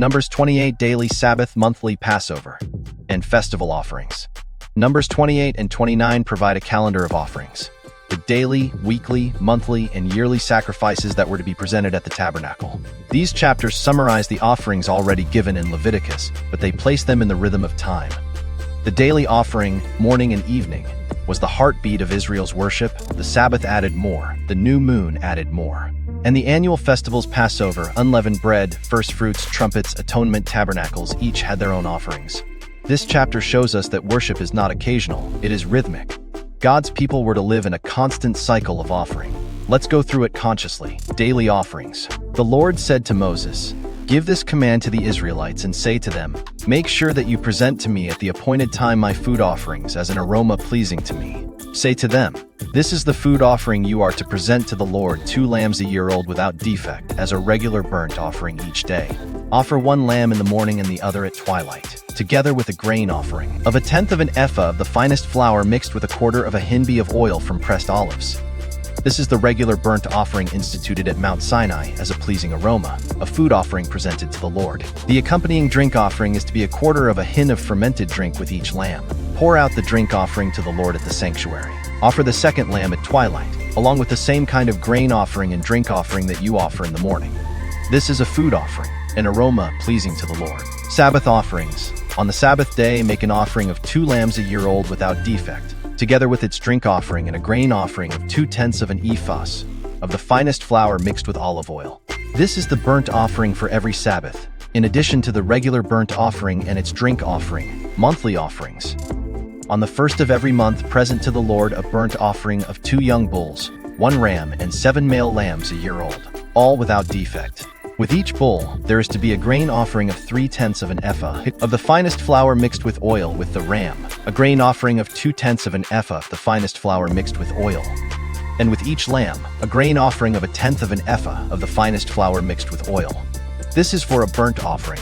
Numbers 28 daily Sabbath, monthly Passover, and festival offerings. Numbers 28 and 29 provide a calendar of offerings, the daily, weekly, monthly, and yearly sacrifices that were to be presented at the tabernacle. These chapters summarize the offerings already given in Leviticus, but they place them in the rhythm of time. The daily offering, morning and evening, was the heartbeat of Israel's worship. The Sabbath added more, the new moon added more. And the annual festivals, Passover, unleavened bread, first fruits, trumpets, atonement, tabernacles, each had their own offerings. This chapter shows us that worship is not occasional, it is rhythmic. God's people were to live in a constant cycle of offering. Let's go through it consciously. Daily offerings. The Lord said to Moses, "Give this command to the Israelites and say to them, make sure that you present to me at the appointed time my food offerings as an aroma pleasing to me. Say to them, this is the food offering you are to present to the Lord, 2 lambs a year old without defect, as a regular burnt offering each day. Offer 1 lamb in the morning and the other at twilight, together with a grain offering of 1/10 of an ephah of the finest flour mixed with 1/4 of a hin of oil from pressed olives. This is the regular burnt offering instituted at Mount Sinai as a pleasing aroma, a food offering presented to the Lord. The accompanying drink offering is to be 1/4 of a hin of fermented drink with each lamb. Pour out the drink offering to the Lord at the sanctuary. Offer the second lamb at twilight, along with the same kind of grain offering and drink offering that you offer in the morning. This is a food offering, an aroma pleasing to the Lord. Sabbath offerings. On the Sabbath day, make an offering of 2 lambs a year old without defect, together with its drink offering and a grain offering of 2/10 of an ephah of the finest flour mixed with olive oil. This is the burnt offering for every Sabbath, in addition to the regular burnt offering and its drink offering. Monthly offerings. On the first of every month, present to the Lord a burnt offering of 2 young bulls, 1 ram, and 7 male lambs a year old, all without defect. With each bull, there is to be a grain offering of 3/10 of an ephah of the finest flour mixed with oil with the ram, a grain offering of 2/10 of an ephah of the finest flour mixed with oil. And with each lamb, a grain offering of 1/10 of an ephah of the finest flour mixed with oil. This is for a burnt offering,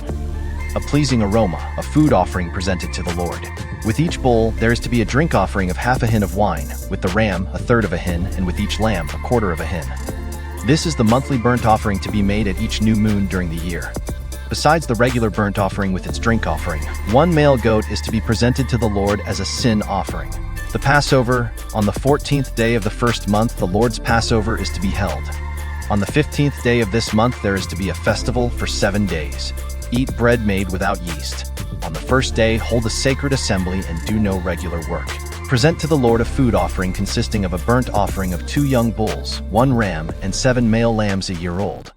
a pleasing aroma, a food offering presented to the Lord. With each bull, there is to be a drink offering of 1/2 a hin of wine, with the ram 1/3 of a hin, and with each lamb 1/4 of a hin. This is the monthly burnt offering to be made at each new moon during the year. Besides the regular burnt offering with its drink offering, 1 male goat is to be presented to the Lord as a sin offering. The Passover. On the 14th day of the first month, the Lord's Passover is to be held. On the 15th day of this month, there is to be a festival for 7 days. Eat bread made without yeast. On the first day, hold a sacred assembly and do no regular work. Present to the Lord a food offering consisting of a burnt offering of 2 young bulls, 1 ram, and 7 male lambs a year old,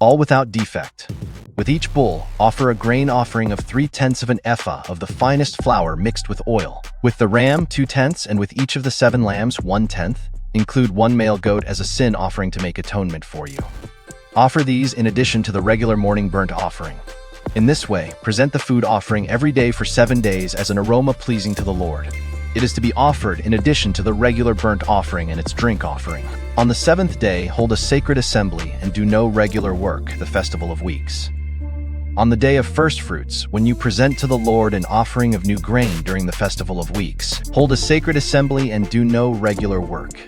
all without defect. With each bull, offer a grain offering of 3/10 of an ephah of the finest flour mixed with oil. With the ram, 2/10, and with each of the 7 lambs, 1/10. Include 1 male goat as a sin offering to make atonement for you. Offer these in addition to the regular morning burnt offering. In this way, present the food offering every day for 7 days as an aroma pleasing to the Lord. It is to be offered in addition to the regular burnt offering and its drink offering. On the 7th day, hold a sacred assembly and do no regular work, the Festival of Weeks. On the day of first fruits, when you present to the Lord an offering of new grain during the Festival of Weeks, hold a sacred assembly and do no regular work.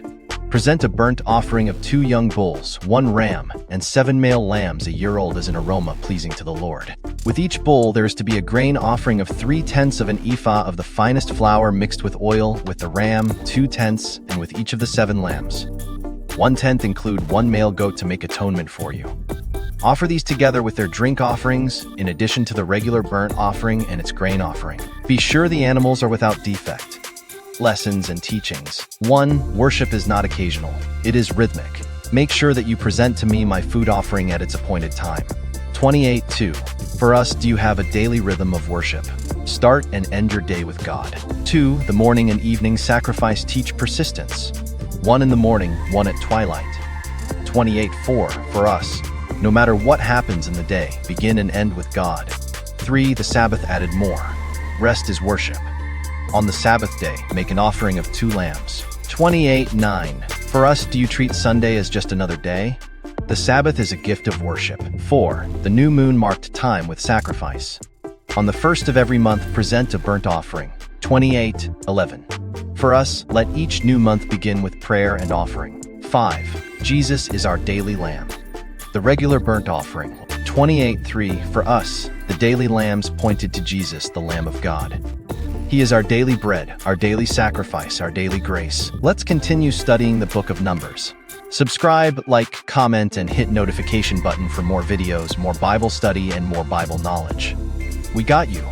Present a burnt offering of 2 young bulls, 1 ram, and 7 male lambs a year old as an aroma pleasing to the Lord. With each bull, there is to be a grain offering of 3/10 of an ephah of the finest flour mixed with oil, with the ram, 2/10, and with each of the 7 lambs. 1/10 include 1 male goat to make atonement for you. Offer these together with their drink offerings, in addition to the regular burnt offering and its grain offering. Be sure the animals are without defect. Lessons and teachings. 1. Worship is not occasional. It is rhythmic. Make sure that you present to me my food offering at its appointed time. 28:2. For us, do you have a daily rhythm of worship? Start and end your day with God. 2. The morning and evening sacrifice teach persistence. 1 in the morning, 1 at twilight. 28:4. For us, no matter what happens in the day, begin and end with God. 3. The Sabbath added more. Rest is worship. On the Sabbath day, make an offering of 2 lambs. 28:9. For us, do you treat Sunday as just another day? The Sabbath is a gift of worship. 4. The new moon marked time with sacrifice. On the first of every month, present a burnt offering. 28:11. For us, let each new month begin with prayer and offering. 5. Jesus is our daily lamb. The regular burnt offering. 28:3 For us, the daily lambs pointed to Jesus, the Lamb of God. He is our daily bread, our daily sacrifice, our daily grace. Let's continue studying the book of Numbers. Subscribe, like, comment, and hit notification button for more videos, more Bible study, and more Bible knowledge. We got you.